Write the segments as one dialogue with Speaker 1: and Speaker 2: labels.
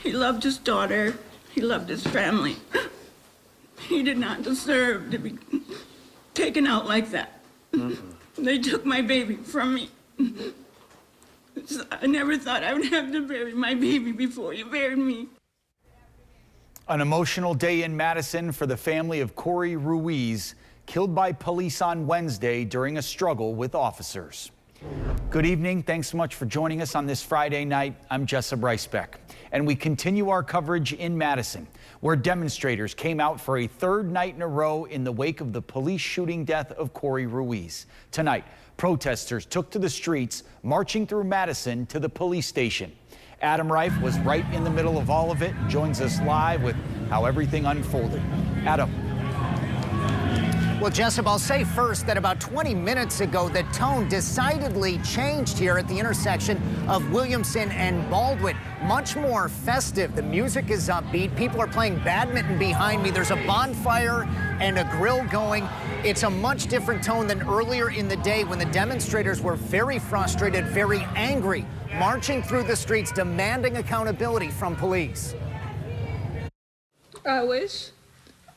Speaker 1: He loved his daughter. He loved his family. He did not deserve to be taken out like that. They took my baby from me. I never thought I would have to bury my baby before you buried me.
Speaker 2: An emotional day in Madison for the family of Corey Ruiz, killed by police on Wednesday during a struggle with officers. Good evening. Thanks so much for joining us on this Friday night. I'm Jessa Brycebeck, and we continue our coverage in Madison, where demonstrators came out for a third night in a row in the wake of the police shooting death of Corey Ruiz. Tonight, protesters took to the streets, marching through Madison to the police station. Adam Reif was right in the middle of all of it, joins us live with how everything unfolded. Adam.
Speaker 3: Well, Jessup, I'll say first that about 20 minutes ago, the tone decidedly changed here at the intersection of Williamson and Baldwin. Much more festive. The music is upbeat. People are playing badminton behind me. There's a bonfire and a grill going. It's a much different tone than earlier in the day when the demonstrators were very frustrated, very angry, marching through the streets, demanding accountability from police.
Speaker 4: I wish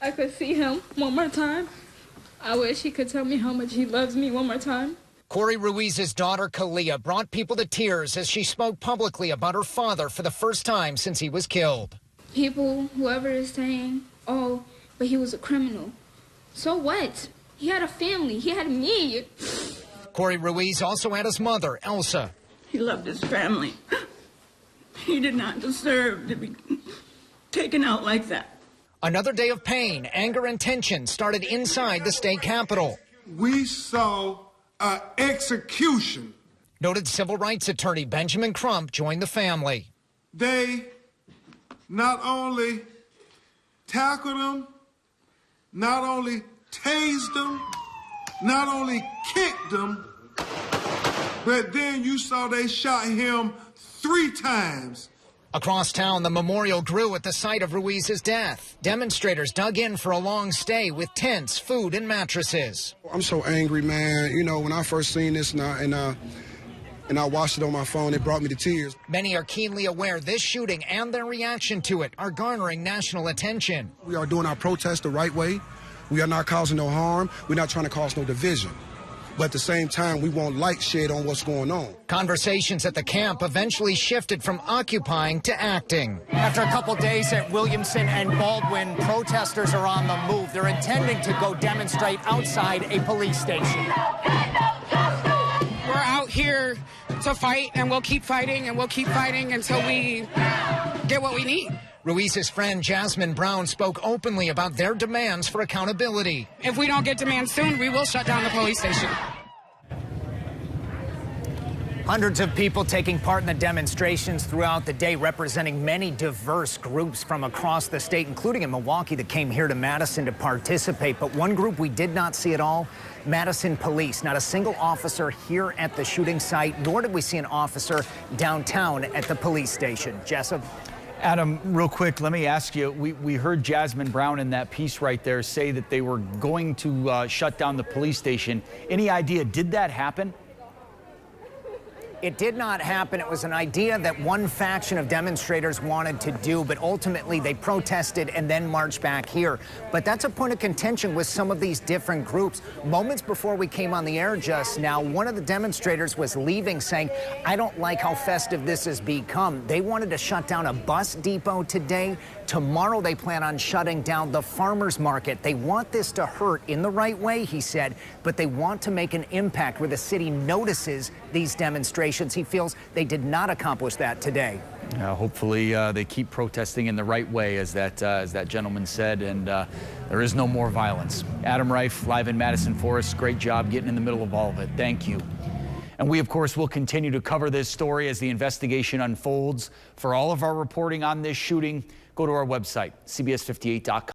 Speaker 4: I could see him one more time. I wish he could tell me how much he loves me one more time.
Speaker 3: Corey Ruiz's daughter, Kalia, brought people to tears as she spoke publicly about her father for the first time since he was killed.
Speaker 4: People, whoever is saying, oh, but he was a criminal. So what? He had a family. He had me.
Speaker 3: Corey Ruiz also had his mother, Elsa.
Speaker 1: He loved his family. He did not deserve to be taken out like that.
Speaker 3: Another day of pain, anger, and tension started inside the state capitol.
Speaker 5: We saw an execution.
Speaker 3: Noted civil rights attorney Benjamin Crump joined the family.
Speaker 5: They not only tackled him, not only tased him, not only kicked him, but then you saw they shot him 3 times.
Speaker 3: Across town, the memorial grew at the site of Ruiz's death. Demonstrators dug in for a long stay with tents, food, and mattresses.
Speaker 6: I'm so angry, man. You know, when I first seen this and I watched it on my phone, it brought me to tears.
Speaker 3: Many are keenly aware this shooting and their reaction to it are garnering national attention.
Speaker 6: We are doing our protest the right way. We are not causing no harm. We're not trying to cause no division. But at the same time, we want light shed on what's going on.
Speaker 3: Conversations at the camp eventually shifted from occupying to acting. After a couple days at Williamson and Baldwin, protesters are on the move. They're intending to go demonstrate outside a police station.
Speaker 7: We're out here to fight, and we'll keep fighting, and we'll keep fighting until we get what we need.
Speaker 3: Ruiz's friend Jasmine Brown spoke openly about their demands for accountability.
Speaker 7: If we don't get demands soon, we will shut down the police station.
Speaker 3: Hundreds of people taking part in the demonstrations throughout the day, representing many diverse groups from across the state, including in Milwaukee, that came here to Madison to participate. But one group we did not see at all, Madison police. Not a single officer here at the shooting site, nor did we see an officer downtown at the police station. Jessup?
Speaker 2: Adam, real quick, let me ask you, we heard Jasmine Brown in that piece right there say that they were going to shut down the police station. Any idea, did that happen?
Speaker 3: It did not happen. It was an idea that one faction of demonstrators wanted to do, but ultimately they protested and then marched back here. But that's a point of contention with some of these different groups. Moments before we came on the air just now, one of the demonstrators was leaving saying, I don't like how festive this has become. They wanted to shut down a bus depot today. Tomorrow they plan on shutting down the farmers market. They want this to hurt in the right way, he said, but they want to make an impact where the city notices these demonstrations. He feels they did not accomplish that today.
Speaker 2: Hopefully they keep protesting in the right way, as that gentleman said, and there is no more violence. Adam Reif, live in Madison for us. Great job getting in the middle of all of it. Thank you. And we, of course, will continue to cover this story as the investigation unfolds. For all of our reporting on this shooting, go to our website, CBS58.com.